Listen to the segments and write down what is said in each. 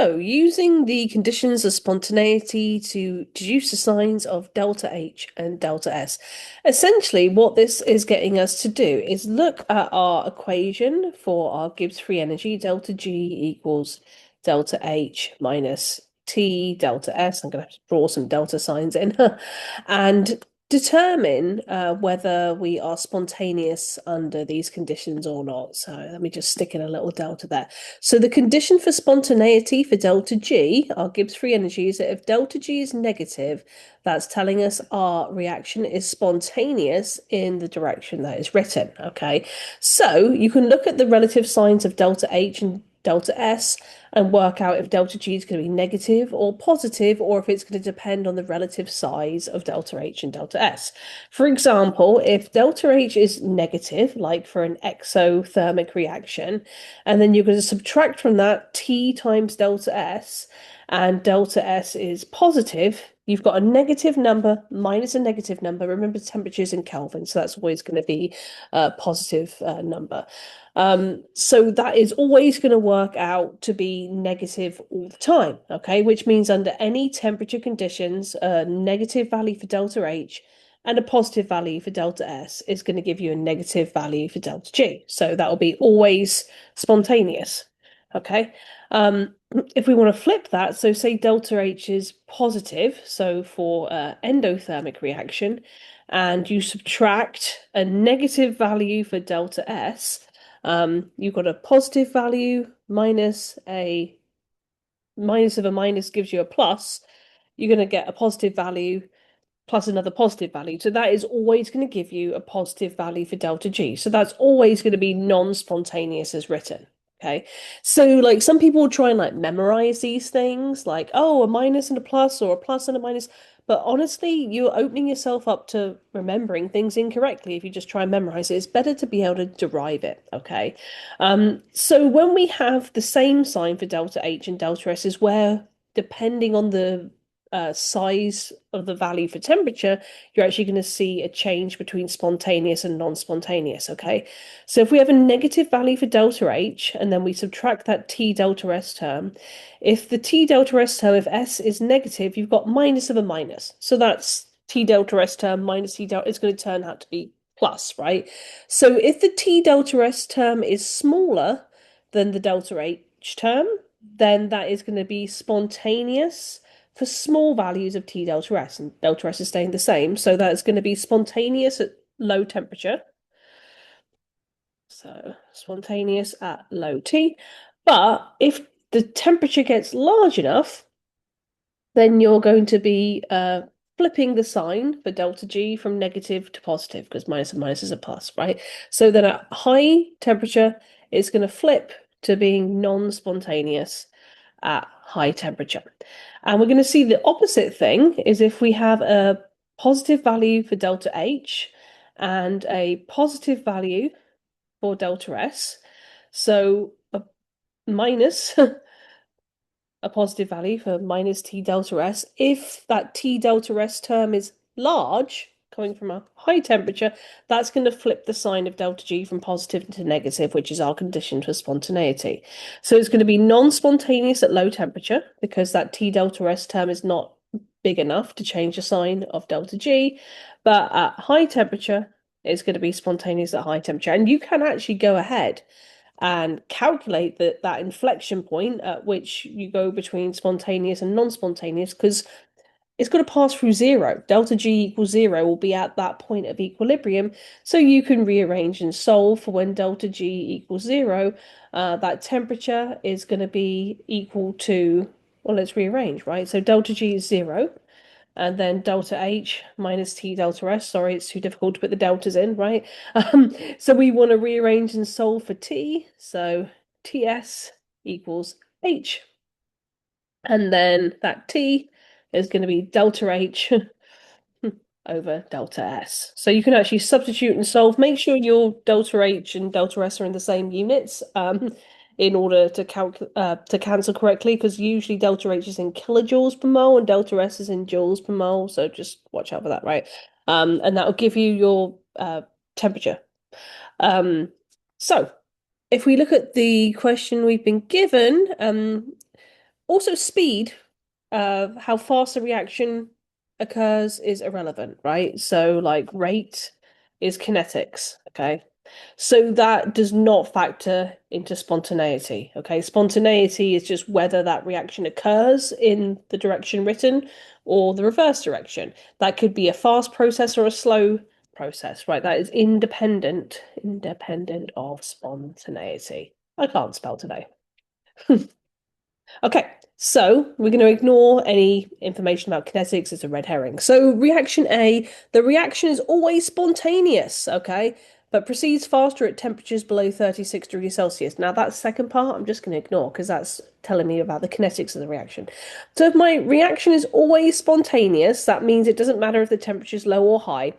So, using the conditions of spontaneity to deduce the signs of delta H and delta S. Essentially, what this is getting us to do is look at our equation for our Gibbs free energy, delta G equals delta H minus T delta S. I'm going to have to draw some delta signs in and determine whether we are spontaneous under these conditions or not. So let me just stick in a little delta there. So the condition for spontaneity for delta G, our Gibbs free energy, is that if delta G is negative, that's telling us our reaction is spontaneous in the direction that is written. Okay, so you can look at the relative signs of delta H and delta S and work out if delta G is going to be negative or positive, or if it's going to depend on the relative size of delta H and delta S. For example, if delta H is negative, like for an exothermic reaction, and then you're going to subtract from that T times delta S, and delta S is positive, you've got a negative number minus a negative number. Remember, temperature is in Kelvin, so that's always going to be a positive number. So that is always going to work out to be negative all the time, okay? Which means under any temperature conditions, a negative value for delta H and a positive value for delta S is going to give you a negative value for delta G. So that will be always spontaneous, okay? If we want to flip that, so say delta H is positive, so for endothermic reaction, and you subtract a negative value for delta S, you've got a positive value minus a minus of a minus gives you a plus. You're going to get a positive value plus another positive value. So that is always going to give you a positive value for delta G. So that's always going to be non-spontaneous as written. Okay. So like some people try and like memorize these things, like, oh, a minus and a plus or a plus and a minus. But honestly, you're opening yourself up to remembering things incorrectly if you just try and memorize it. It's better to be able to derive it. Okay. So when we have the same sign for delta H and delta S is where, depending on the size of the value for temperature, you're actually going to see a change between spontaneous and non-spontaneous, okay? So if we have a negative value for delta H, and then we subtract that T delta S term, if the T delta S term, if S is negative, you've got minus of a minus. So that's T delta S term minus T delta, it's going to turn out to be plus, right? So if the T delta S term is smaller than the delta H term, then that is going to be spontaneous for small values of T delta S, and delta S is staying the same. So that's going to be spontaneous at low temperature. So spontaneous at low T. But if the temperature gets large enough, then you're going to be flipping the sign for delta G from negative to positive, because minus and minus is a plus, right? So then at high temperature, it's going to flip to being non-spontaneous at high temperature. And we're going to see the opposite thing is if we have a positive value for delta H and a positive value for delta S. So a minus a positive value for minus T delta S. If that T delta S term is large, coming from a high temperature, that's going to flip the sign of delta G from positive to negative, which is our condition for spontaneity. So it's going to be non-spontaneous at low temperature because that T delta S term is not big enough to change the sign of delta G, but at high temperature, it's going to be spontaneous at high temperature. And you can actually go ahead and calculate that inflection point at which you go between spontaneous and non-spontaneous, because it's got to pass through zero. Delta G equals zero will be at that point of equilibrium. So you can rearrange and solve for when delta G equals zero. That temperature is going to be equal to, well, let's rearrange, right? So delta G is zero. And then delta H minus T delta S. Sorry, it's too difficult to put the deltas in, right? So we want to rearrange and solve for T. So TS equals H. And then that T is going to be delta H over delta S. So you can actually substitute and solve. Make sure your delta H and delta S are in the same units in order to cancel correctly, because usually delta H is in kilojoules per mole and delta S is in joules per mole. So just watch out for that, right? And that will give you your temperature. So if we look at the question we've been given, Also, speed, how fast a reaction occurs is irrelevant, right? So, like, rate is kinetics, okay? So that does not factor into spontaneity, okay? Spontaneity is just whether that reaction occurs in the direction written or the reverse direction. That could be a fast process or a slow process, right? That is independent of spontaneity. I can't spell today. Okay, so we're going to ignore any information about kinetics. It's a red herring. So reaction A, the reaction is always spontaneous, okay, but proceeds faster at temperatures below 36 degrees Celsius. Now that second part I'm just going to ignore because that's telling me about the kinetics of the reaction. So if my reaction is always spontaneous, that means it doesn't matter if the temperature is low or high.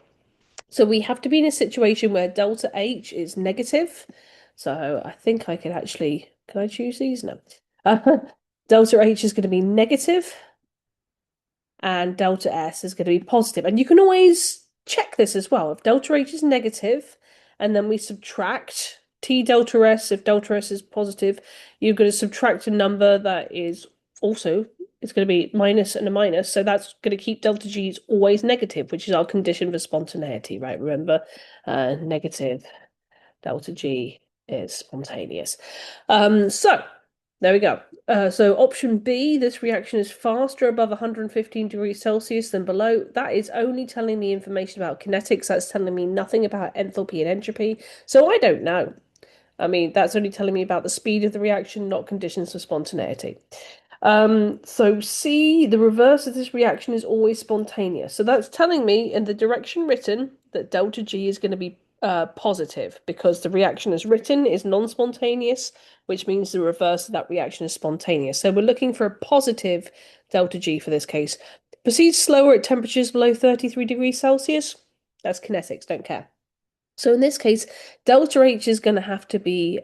So we have to be in a situation where delta H is negative. So I think I could actually, can I choose these? No. Delta H is going to be negative and delta S is going to be positive. And you can always check this as well. If delta H is negative and then we subtract T delta S, if delta S is positive, you're going to subtract a number that is also, it's going to be minus and a minus. So that's going to keep delta G is always negative, which is our condition for spontaneity, right? Remember, negative delta G is spontaneous. So there we go. So option B, this reaction is faster above 115 degrees Celsius than below. That is only telling me information about kinetics. That's telling me nothing about enthalpy and entropy. So I don't know. I mean, that's only telling me about the speed of the reaction, not conditions for spontaneity. So C, the reverse of this reaction is always spontaneous. So that's telling me in the direction written that delta G is going to be positive because the reaction as written is non-spontaneous, which means the reverse of that reaction is spontaneous. So we're looking for a positive delta G for this case. Proceeds slower at temperatures below 33 degrees Celsius. That's kinetics, don't care. So in this case, delta H is going to have to be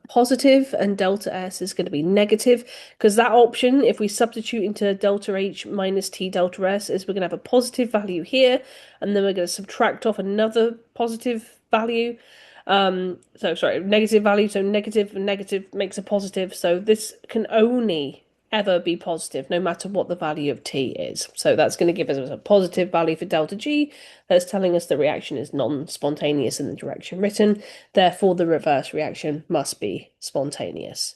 positive and delta S is going to be negative because that option, if we substitute into delta H minus T delta S, is we're going to have a positive value here and then we're going to subtract off another positive value. So sorry, negative value, so negative and negative makes a positive. So this can only ever be positive, no matter what the value of T is. So that's going to give us a positive value for delta G. That's telling us the reaction is non-spontaneous in the direction written. Therefore, the reverse reaction must be spontaneous.